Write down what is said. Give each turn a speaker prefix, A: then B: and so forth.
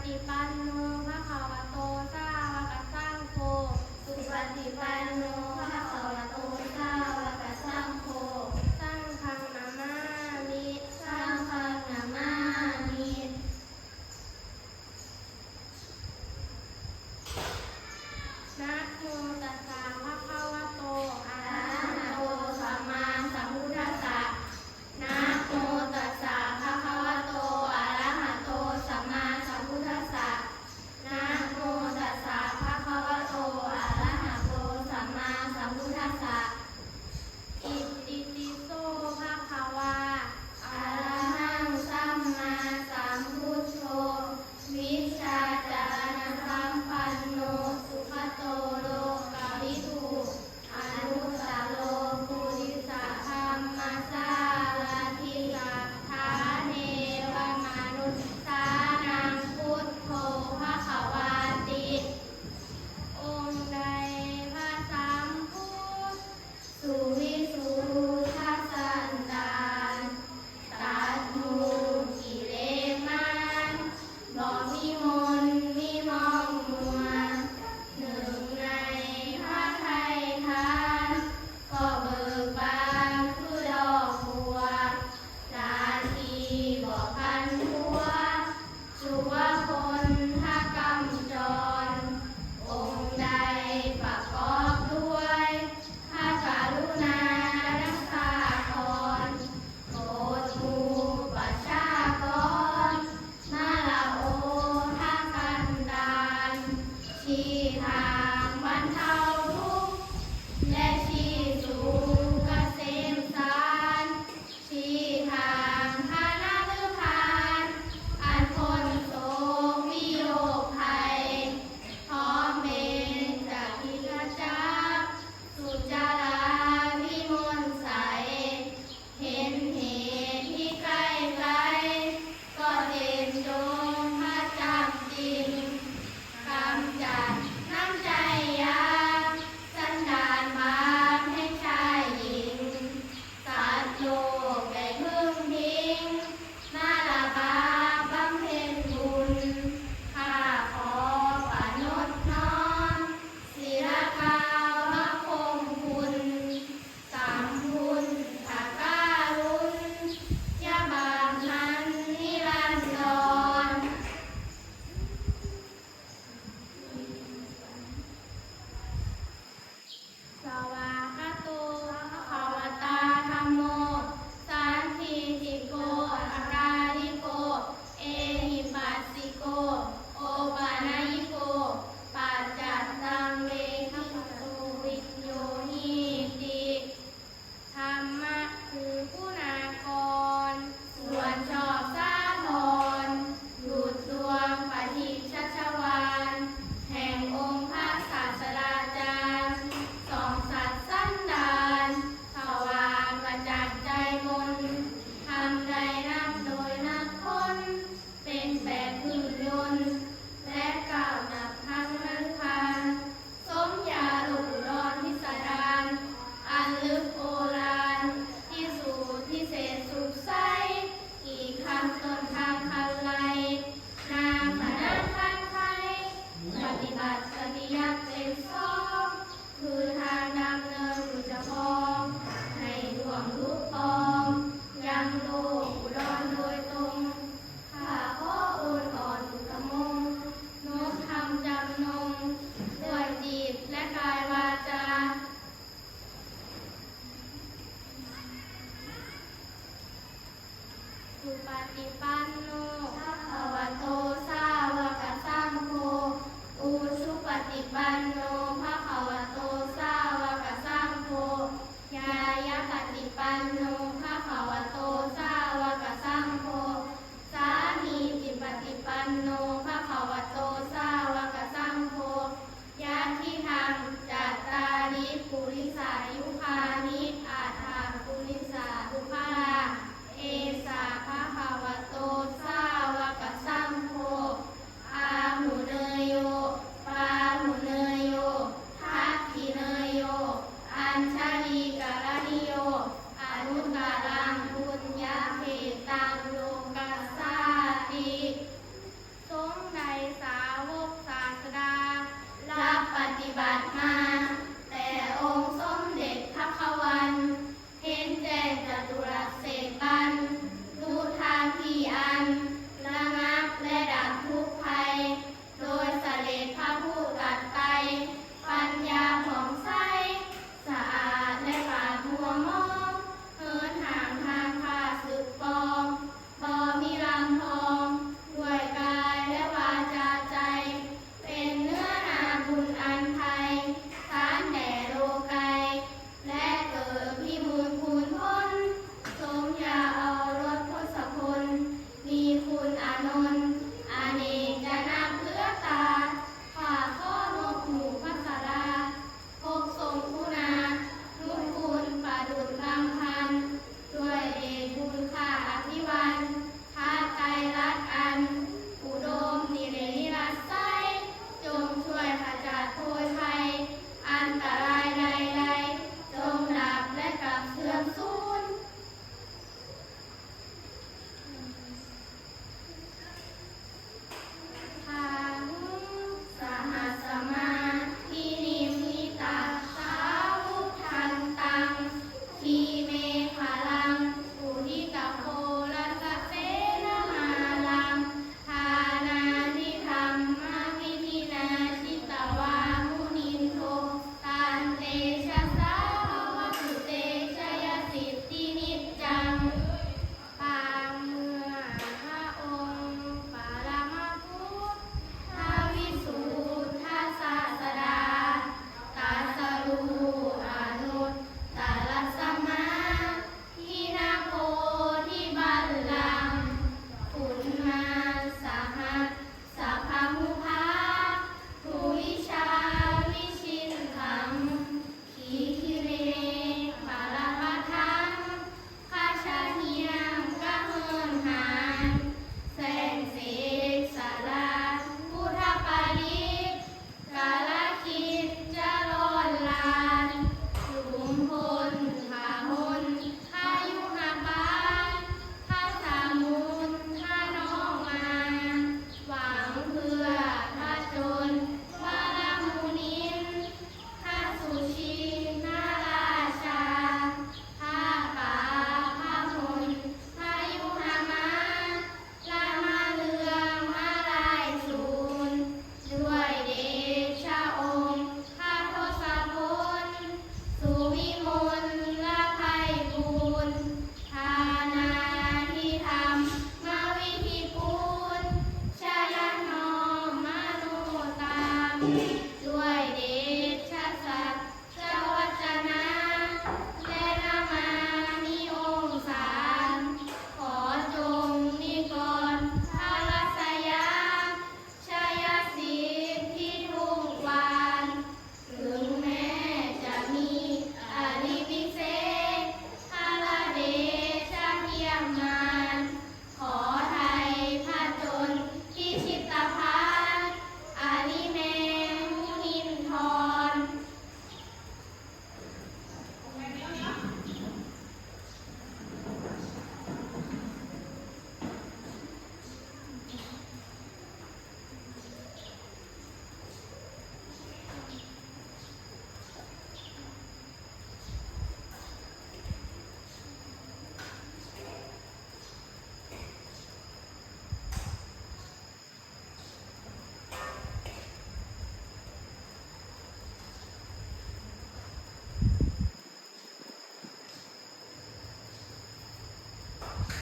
A: ฏิปันโนภะคะวะโตสาวกสังโฆสุปฏิปันโนภะคะวะโตสาวกสังโฆสังฆังนามามิสังฆังนามามินะโมตัสสะภะคะวะโตอะระหะโตสัมมาสัมพุทธัสสะนะโมตัสสะภะคะวะโตอะระหะโตสัมมาสัมพุทธัสสะนะโมตัสสะภะคะวะโตอะระหะโตสัมมาสัมพุทธัสสะอิติปิโสภะคะวะอะระหังสัมมาสัมพุทโธวิชชาจารณสัมปันโนสุขโตโลกวิทูอนุตตโรปุริสธัมมัสสารทิสัทธาเนวมนุสสานังพุทโธภควาติองค์ใดพระสัมพุทธสุวิสุทธัสสันดานตัดมูกิเลสมันบ่มีมนต์มีมองมัวหนึ่งในพระไทยทานก็เบิกบานคือดอกบัวนาทีบ่พันพัวชัวคนถ้ากำจรองค์ใดประกอบด้วยพระกรุณารักษากรโปรดหมู่ประชากรมาละโอทากันดานชี้ทางบรรเทาทุกข์และชี้สู่เกษมสารชี้ทางพานาฤพานอันพ้นโศกวิโยคภัยพร้อมเป็นจากทิกจักสุจาราวิมลใสเห็นเหตุที่ใกล้ไกลก็เด่นจงพระจำจริงกำจัดน้ำใจยาสันดานบาปให้ชายหญิงสัตว์โลกได้พึ่งพิงมาละบาปบำเพ็ญบุญข้าขอปานดน้อมศิลกาวพระคงคุณสามคุณสักการุณยาบาปนั้นนิรันดรสวากขาโตภควตาธัมโมสันทิฏฐิโกอาการิโกเอหิปัสสิโกโอปานายิโกปัจจัตตังเวทิตุวิญโยหิติธรรมะคือคุณากรส่วนชอบสาธรดุจดวงปฏิชัชวาลแห่งองค์พระศาสดาจารย์สองสัตว์สันดานสว่างกระจ่างใจมนทำใดนับโดยนับคนเป็นแบบหุ่นยนต์และก้าวนับทางนั้นคานสมยาลุกรอนพิสดารอันลึกโบราณที่สูตรพิเศษสุขใสกี่คำต้นทางคันไลนาขนานทางไทยปฏิบัติปฏิยัติเป็นสองคือทางดำเนินอุจพองให้ดวงลุกปองยังโลกอุดรโดยตรงข้าขอโอนอ่อนอุตมงโน้มทำจำนงด้วยจิตและกายวาจาสุปฏิปันโนภ